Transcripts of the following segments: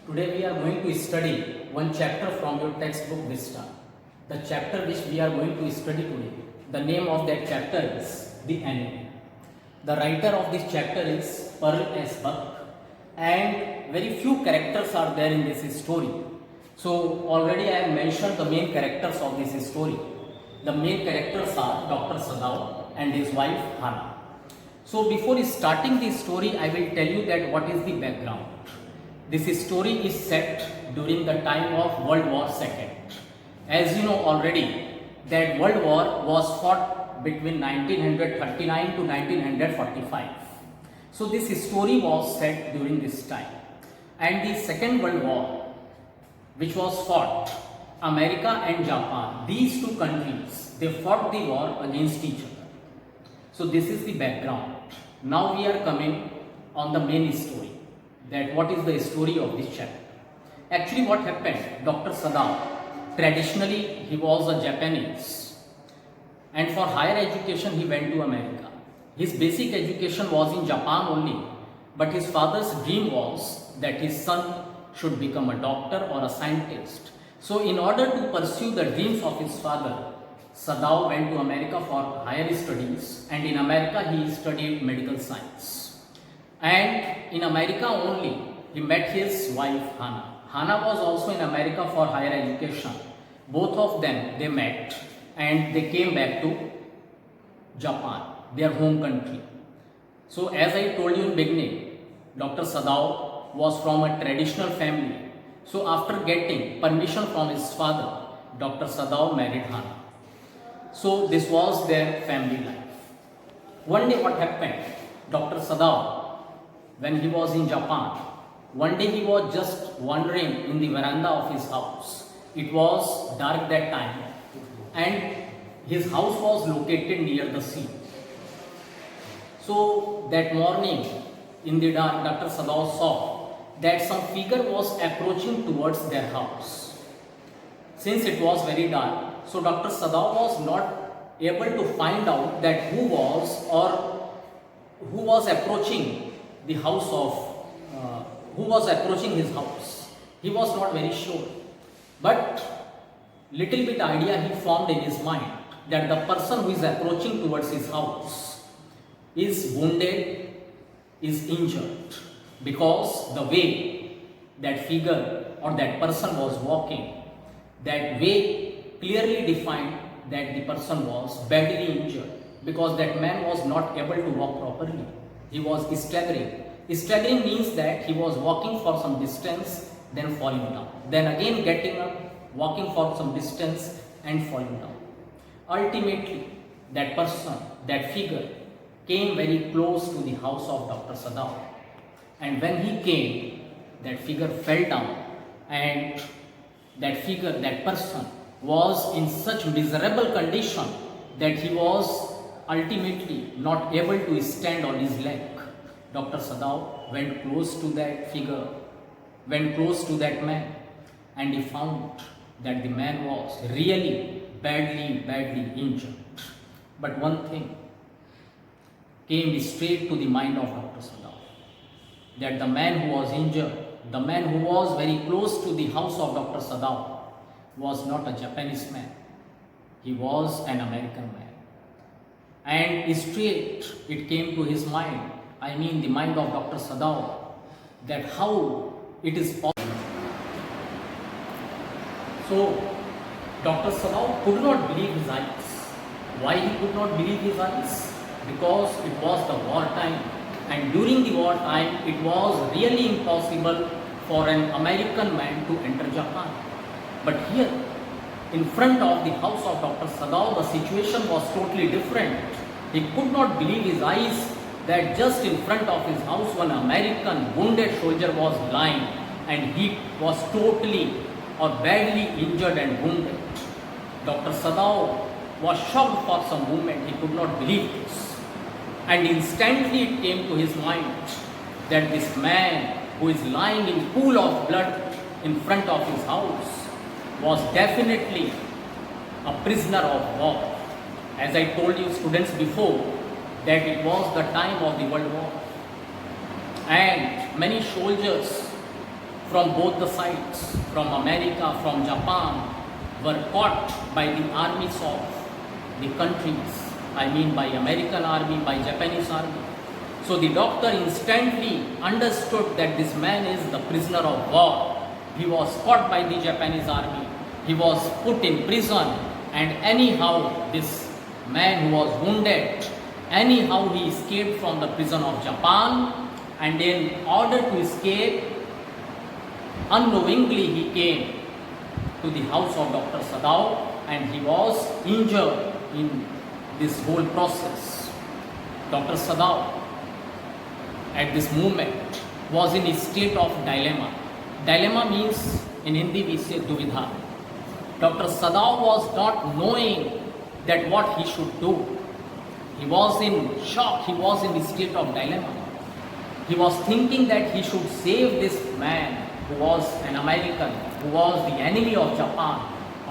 Today we are going to study one chapter from your textbook Vista. The chapter which we are going to study today, the name of that chapter is The Enemy. The writer of this chapter is Pearl S. Buck, and very few characters are there in this story. So already I have mentioned the main characters of this story. The main characters are Dr. Sadao and his wife Hannah. So before starting the story, I will tell you that what is the background. This story is set during the time of World War II. As you know already, that World War was fought between 1939 to 1945. So this story was set during this time. And the Second World War, which was fought, America and Japan, these two countries, they fought the war against each other. So this is the background. Now we are coming on the main story, that what is the story of this chapter. Actually what happened, Dr. Sadao, traditionally he was a Japanese, and for higher education he went to America. His basic education was in Japan only, but his father's dream was that his son should become a doctor or a scientist. So in order to pursue the dreams of his father, Sadao went to America for higher studies, and in America he studied medical science. And in America only he met his wife Hannah. Hannah was also in America for higher education. Both of them, they met and they came back to Japan, their home country. So as I told you in beginning, Dr. Sadao was from a traditional family. So after getting permission from his father, Dr. Sadao married Hannah. So this was their family life. One day what happened, Dr. Sadao, when he was in Japan, one day he was just wandering in the veranda of his house. It was dark that time, and his house was located near the sea. So that morning in the dark, Dr. Sadao saw that some figure was approaching towards their house. Since it was very dark, so Dr. Sadao was not able to find out that who was approaching the house of, who was approaching his house. He was not very sure. But little bit idea he formed in his mind that the person who is approaching towards his house is wounded, is injured, because the way that figure or that person was walking, that way clearly defined that the person was badly injured, because that man was not able to walk properly. He was staggering. Staggering means that he was walking for some distance, then falling down. Then again getting up, walking for some distance and falling down. Ultimately, that person, that figure, came very close to the house of Dr. Sadao. And when he came, that figure fell down, and that figure, that person, was in such miserable condition that he was ultimately not able to stand on his leg. Dr. Sadao went close to that figure, went close to that man, and he found that the man was really badly injured. But one thing came straight to the mind of Dr. Sadao, that the man who was injured, the man who was very close to the house of Dr. Sadao, was not a Japanese man. He was an American man. And straight it came to his mind, I mean the mind of Dr. Sadao, that how it is possible. So Dr. Sadao could not believe his eyes. Why he could not believe his eyes? Because it was the war time, and during the war time it was really impossible for an American man to enter Japan. But here, in front of the house of Dr. Sadao, the situation was totally different. He could not believe his eyes that just in front of his house one American wounded soldier was lying, and he was totally or badly injured and wounded. Dr. Sadao was shocked for some moment. He could not believe this. And instantly it came to his mind that this man who is lying in pool of blood in front of his house was definitely a prisoner of war. As I told you students before, that it was the time of the World War, and many soldiers from both the sides, from America, from Japan, were caught by the armies of the countries. I mean by American army, by Japanese army. So the doctor instantly understood that this man is the prisoner of war. He was caught by the Japanese army. He was put in prison, and anyhow this man who was wounded, anyhow he escaped from the prison of Japan, and in order to escape, unknowingly he came to the house of Dr. Sadao, and he was injured in this whole process. Dr. Sadao at this moment was in a state of dilemma. Dilemma means in Hindi we say duvidha. Dr. Sadao was not knowing that what he should do. He was in shock, he was in a state of dilemma. He was thinking that he should save this man who was an American, who was the enemy of Japan,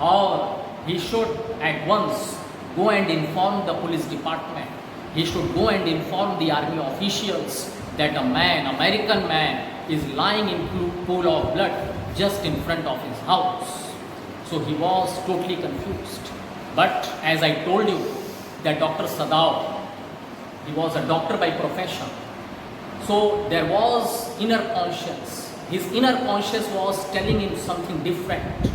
or he should at once go and inform the police department. He should go and inform the army officials that a man, American man, is lying in pool of blood just in front of his house. So he was totally confused. But as I told you, that Dr. Sadao, he was a doctor by profession. So there was inner conscience. His inner conscience was telling him something different.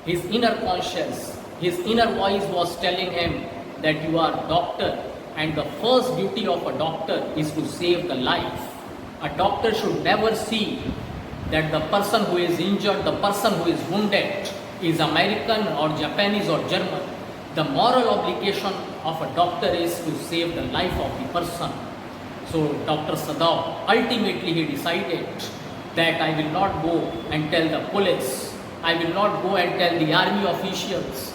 His inner conscience, his inner voice was telling him that you are a doctor, and the first duty of a doctor is to save the life. A doctor should never see that the person who is injured, the person who is wounded is American or Japanese or German. The moral obligation of a doctor is to save the life of the person. So Dr. Sadao, ultimately he decided that I will not go and tell the police, I will not go and tell the army officials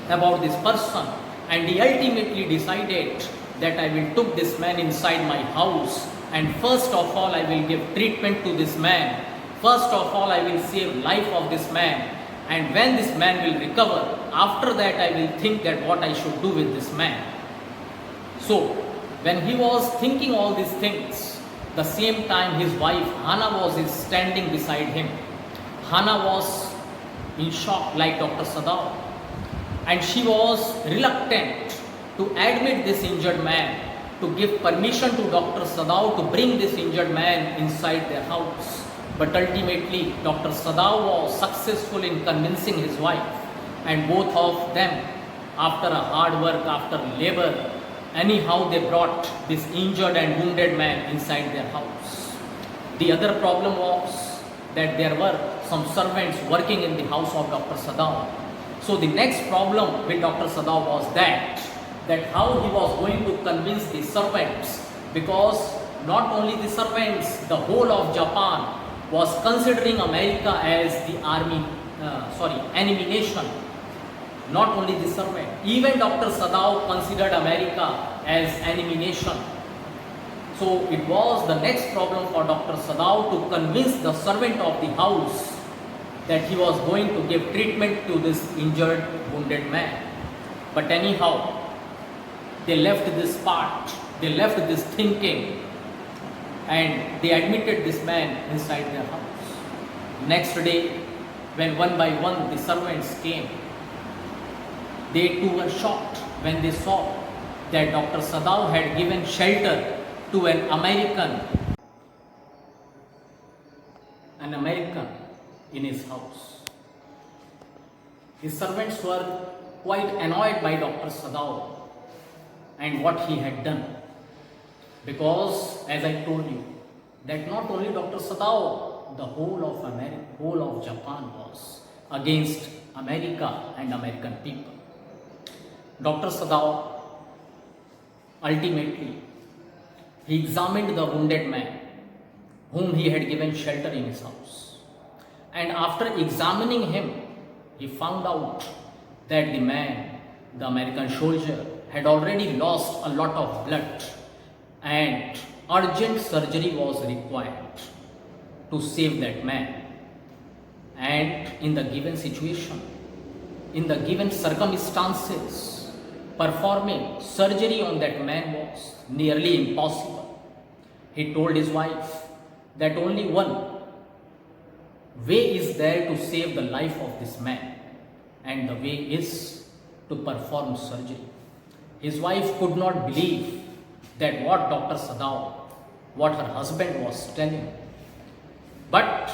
about this person, and he ultimately decided that I will took this man inside my house, and first of all I will give treatment to this man. First of all I will save life of this man, and when this man will recover, after that I will think that what I should do with this man. So when he was thinking all these things, the same time his wife Hannah was standing beside him. Hannah was in shock like Dr. Sadao, and she was reluctant to admit this injured man, to give permission to Dr. Sadao to bring this injured man inside their house. But ultimately Dr. Sadao was successful in convincing his wife, and both of them, after a hard work, after labor, anyhow they brought this injured and wounded man inside their house. The other problem was that there were some servants working in the house of Dr. Sadao. So the next problem with Dr. Sadao was that how he was going to convince the servants, because not only the servants, the whole of Japan was considering America as the enemy nation. Not only the servant, even Dr. Sadao considered America as enemy nation. So it was the next problem for Dr. Sadao to convince the servant of the house that he was going to give treatment to this injured, wounded man. But anyhow, they left this part, they left this thinking, and they admitted this man inside their house. Next day, when one by one the servants came, they too were shocked when they saw that Dr. Sadao had given shelter to an American in his house. The servants were quite annoyed by Dr. Sadao and what he had done, because as I told you that not only Dr. Sadao, the whole of America, whole of Japan was against America and American people. Dr. Sadao ultimately he examined the wounded man whom he had given shelter in his house, and after examining him he found out that the man, the American soldier, had already lost a lot of blood and urgent surgery was required to save that man. And in the given situation, in the given circumstances, performing surgery on that man was nearly impossible. He told his wife that only one way is there to save the life of this man, and the way is to perform surgery. His wife could not believe that what Dr. Sadao, what her husband was telling, but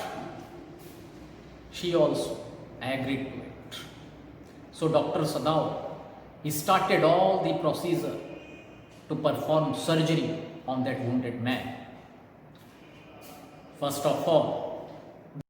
she also agreed to it. So Dr. Sadao, he started all the procedure to perform surgery on that wounded man. First of all,